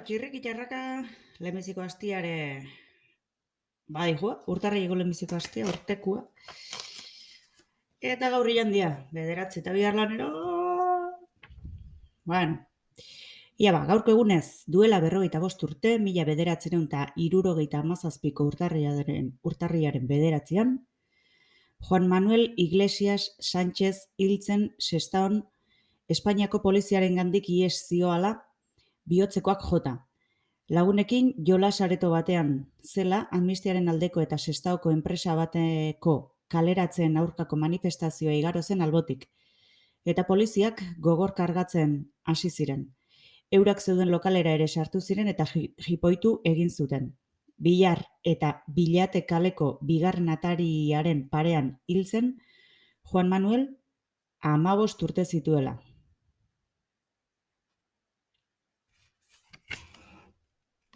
txirriki txarraka lehenbiziko astiare badigua, urtarrileko lehenbiziko astia, urtekua. Eta gaur ilandia, bederatzi eta bihar lanero. Bueno, ia ba, gaurko egunez, duela 45 urte, 1977ko urtarrilaren bederatzian, Juan Manuel Iglesias Sánchez hiltzen Sestaon Espainiako poliziarengandik ihes zioala bihotzekoak jota. Lagunekin jolas areto batean zela amnistiaren aldeko eta Sestaoko enpresa bateko kaleratzen aurkako manifestazioa igaro zen albotik. Eta poliziak gogor kargatzen hasi ziren. Eurak zeuden lokalera ere sartu ziren eta jipoitu egin zuten. Bilar eta Bilate kaleko bigarren atariaren parean hil zen Juan Manuel 15 urte zituela.